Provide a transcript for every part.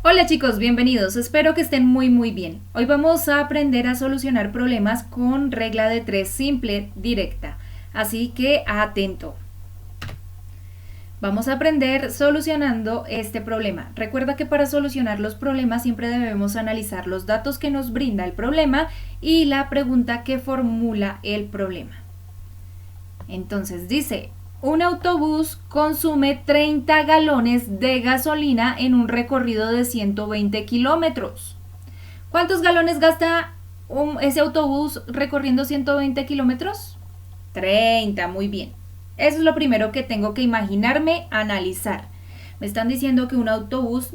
Hola chicos, bienvenidos. Espero que estén muy bien. Hoy vamos a aprender a solucionar problemas con regla de 3 simple, directa. Así que atento. Vamos a aprender solucionando este problema. Recuerda que para solucionar los problemas siempre debemos analizar los datos que nos brinda el problema y la pregunta que formula el problema. Entonces dice, un autobús consume 30 galones de gasolina en un recorrido de 120 kilómetros. ¿Cuántos galones gasta ese autobús recorriendo 120 kilómetros? 30, muy bien. Eso es lo primero que tengo que imaginarme, analizar. Me están diciendo que un autobús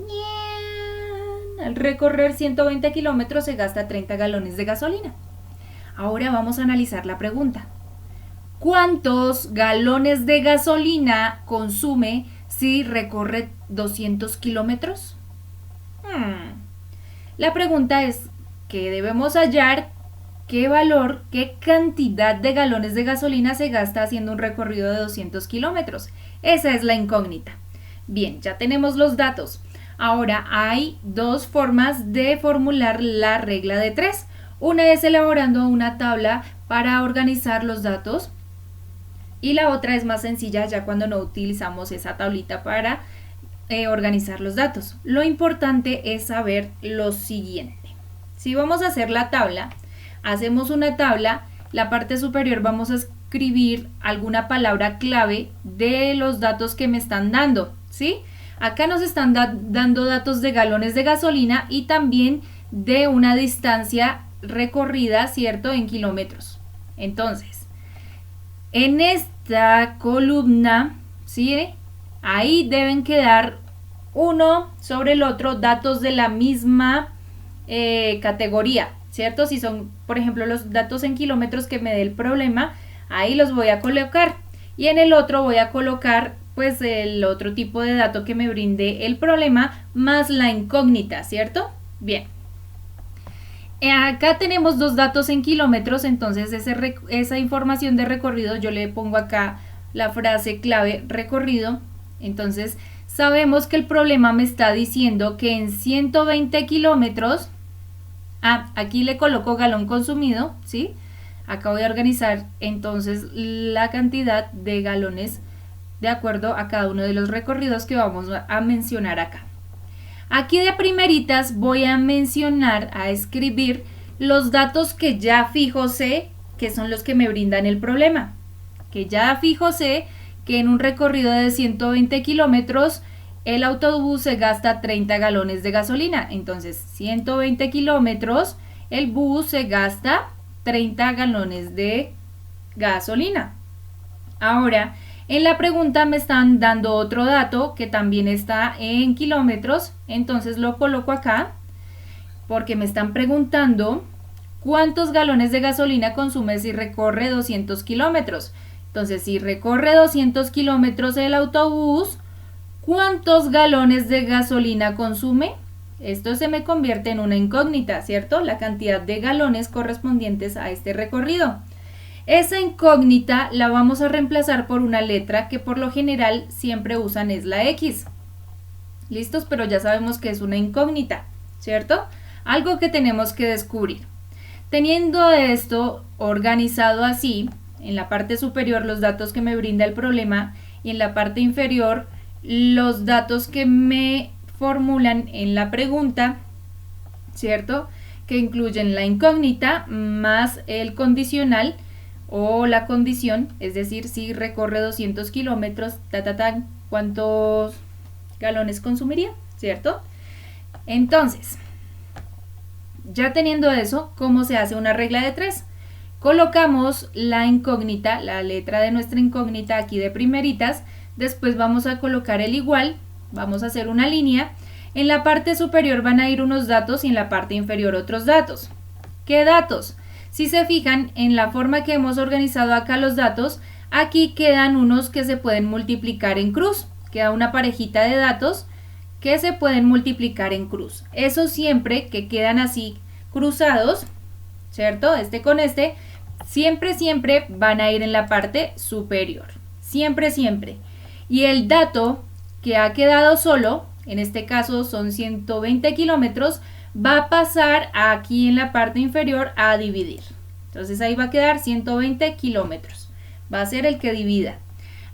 al recorrer 120 kilómetros se gasta 30 galones de gasolina. Ahora vamos a analizar la pregunta. ¿Cuántos galones de gasolina consume si recorre 200 kilómetros? La pregunta es que debemos hallar qué valor, qué cantidad de galones de gasolina se gasta haciendo un recorrido de 200 kilómetros. Esa es la incógnita. Bien, ya tenemos los datos. Ahora hay dos formas de formular la regla de 3. Una es elaborando una tabla para organizar los datos. Y la otra es más sencilla ya cuando no utilizamos esa tablita para organizar los datos. Lo importante es saber lo siguiente. Si vamos a hacer la tabla, hacemos una tabla, la parte superior vamos a escribir alguna palabra clave de los datos que me están dando, ¿sí? Acá nos están dando datos de galones de gasolina y también de una distancia recorrida, ¿cierto? En kilómetros. Entonces, en esta columna, ¿sí? Ahí deben quedar uno sobre el otro datos de la misma categoría, ¿cierto? Si son, por ejemplo, los datos en kilómetros que me dé el problema, ahí los voy a colocar. Y en el otro voy a colocar, pues, el otro tipo de dato que me brinde el problema, más la incógnita, ¿cierto? Bien. Acá tenemos dos datos en kilómetros, entonces esa información de recorrido yo le pongo acá la frase clave recorrido. Entonces sabemos que el problema me está diciendo que en 120 kilómetros, aquí le coloco galón consumido, ¿sí? Acá voy a organizar entonces la cantidad de galones de acuerdo a cada uno de los recorridos que vamos a mencionar acá. Aquí de primeritas voy a mencionar, a escribir los datos que ya fijo sé que son los que me brindan el problema. Que ya fijo sé que en un recorrido de 120 kilómetros el autobús se gasta 30 galones de gasolina. Entonces, 120 kilómetros, el bus se gasta 30 galones de gasolina. Ahora, en la pregunta me están dando otro dato que también está en kilómetros, entonces lo coloco acá porque me están preguntando cuántos galones de gasolina consume si recorre 200 kilómetros. Entonces, si recorre 200 kilómetros el autobús, ¿cuántos galones de gasolina consume? Esto se me convierte en una incógnita, ¿cierto? La cantidad de galones correspondientes a este recorrido. Esa incógnita la vamos a reemplazar por una letra que por lo general siempre usan es la X. ¿Listos? Pero ya sabemos que es una incógnita, ¿cierto? Algo que tenemos que descubrir. Teniendo esto organizado así, en la parte superior los datos que me brinda el problema y en la parte inferior los datos que me formulan en la pregunta, ¿cierto? Que incluyen la incógnita más el condicional o la condición, es decir, si recorre 200 kilómetros, ¿cuántos galones consumiría? ¿Cierto? Entonces, ya teniendo eso, ¿cómo se hace una regla de 3? Colocamos la incógnita, la letra de nuestra incógnita aquí de primeritas, después vamos a colocar el igual, vamos a hacer una línea, en la parte superior van a ir unos datos y en la parte inferior otros datos. ¿Qué datos? Si se fijan en la forma que hemos organizado acá los datos, aquí quedan unos que se pueden multiplicar en cruz. Queda una parejita de datos que se pueden multiplicar en cruz. Eso siempre que quedan así cruzados, ¿cierto? Este con este, siempre van a ir en la parte superior. Siempre. Y el dato que ha quedado solo, en este caso son 120 kilómetros, va a pasar aquí en la parte inferior a dividir. Entonces ahí va a quedar 120 kilómetros. Va a ser el que divida.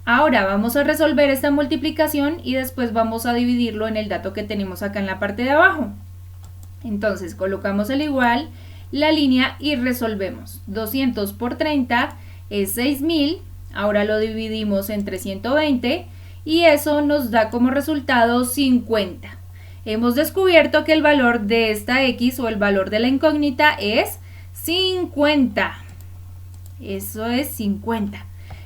Ahora vamos a resolver esta multiplicación y después vamos a dividirlo en el dato que tenemos acá en la parte de abajo. Entonces colocamos el igual, la línea y resolvemos. 200 por 30 es 6000. Ahora lo dividimos entre 120 y eso nos da como resultado 50. Hemos descubierto que el valor de esta X o el valor de la incógnita es 50. Eso es 50.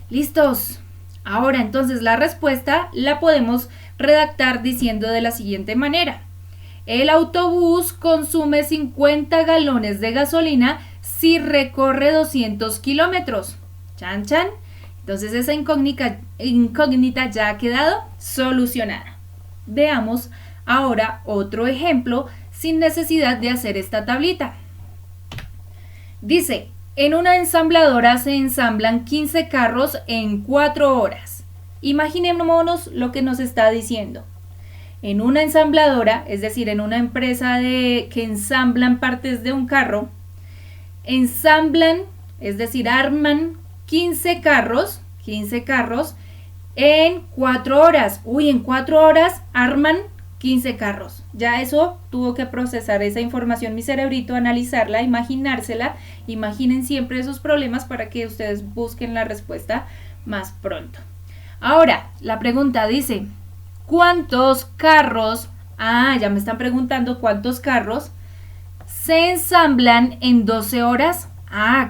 ¿Listos? Ahora entonces la respuesta la podemos redactar diciendo de la siguiente manera. El autobús consume 50 galones de gasolina si recorre 200 kilómetros. Chan, chan. Entonces esa incógnita ya ha quedado solucionada. Veamos ahora otro ejemplo sin necesidad de hacer esta tablita. Dice, en una ensambladora se ensamblan 15 carros en 4 horas. Imaginémonos lo que nos está diciendo. En una ensambladora, es decir, en una empresa que ensamblan partes de un carro, ensamblan, es decir, arman 15 carros en 4 horas. Uy, en 4 horas arman 15 carros. Ya eso tuvo que procesar esa información mi cerebrito, analizarla, imaginársela. Imaginen siempre esos problemas para que ustedes busquen la respuesta más pronto. Ahora, la pregunta dice, ¿cuántos carros? Ya me están preguntando cuántos carros se ensamblan en 12 horas.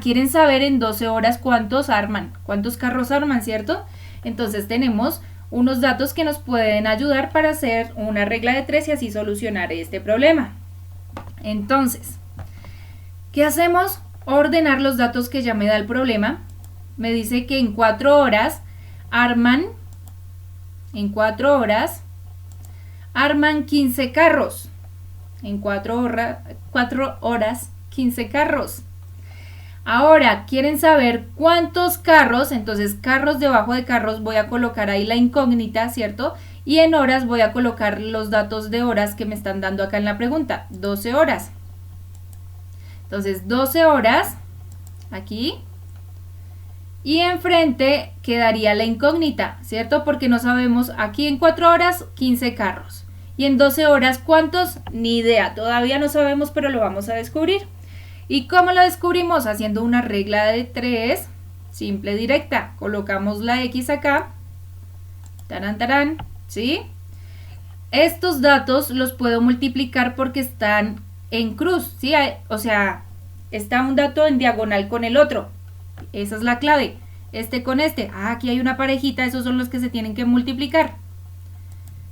Quieren saber en 12 horas cuántos arman, cuántos carros arman, ¿cierto? Entonces tenemos unos datos que nos pueden ayudar para hacer una regla de 3 y así solucionar este problema. Entonces, ¿qué hacemos? Ordenar los datos que ya me da el problema. Me dice que en 4 horas arman 15 carros. En 4 horas 15 carros. Ahora, ¿quieren saber cuántos carros? Entonces, carros debajo de carros voy a colocar ahí la incógnita, ¿cierto? Y en horas voy a colocar los datos de horas que me están dando acá en la pregunta. 12 horas. Entonces, 12 horas, aquí. Y enfrente quedaría la incógnita, ¿cierto? Porque no sabemos, aquí en 4 horas, 15 carros. Y en 12 horas, ¿cuántos? Ni idea, todavía no sabemos, pero lo vamos a descubrir. ¿Y cómo lo descubrimos? Haciendo una regla de 3, simple, directa. Colocamos la X acá. Tarán, tarán, ¿sí? Estos datos los puedo multiplicar porque están en cruz, ¿sí? O sea, está un dato en diagonal con el otro. Esa es la clave. Este con este. Aquí hay una parejita, esos son los que se tienen que multiplicar.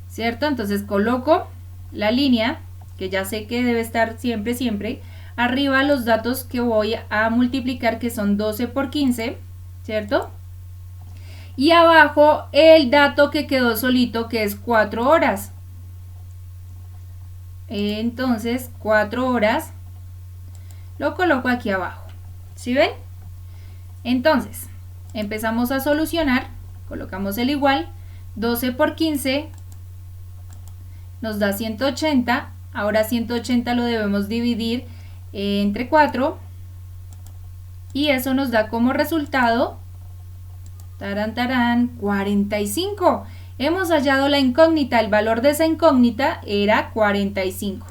¿Cierto? Entonces coloco la línea, que ya sé que debe estar siempre, siempre. Arriba los datos que voy a multiplicar, que son 12 por 15, ¿cierto? Y abajo el dato que quedó solito, que es 4 horas. Entonces, 4 horas lo coloco aquí abajo. ¿Sí ven? Entonces, empezamos a solucionar. Colocamos el igual. 12 por 15 nos da 180. Ahora 180 lo debemos dividir entre 4 y eso nos da como resultado 45. Hemos hallado la incógnita, el valor de esa incógnita era 45.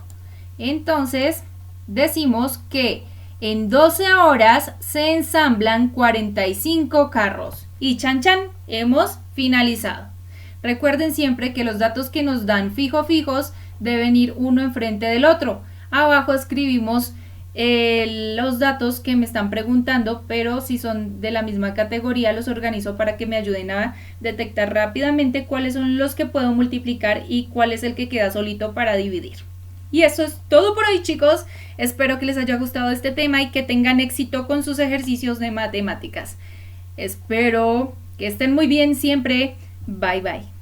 Entonces decimos que en 12 horas se ensamblan 45 carros y chan chan, hemos finalizado. Recuerden siempre que los datos que nos dan fijos deben ir uno enfrente del otro. Abajo escribimos los datos que me están preguntando, pero si son de la misma categoría los organizo para que me ayuden a detectar rápidamente cuáles son los que puedo multiplicar y cuál es el que queda solito para dividir. Y eso es todo por hoy, chicos. Espero que les haya gustado este tema y que tengan éxito con sus ejercicios de matemáticas. Espero que estén muy bien siempre. Bye bye.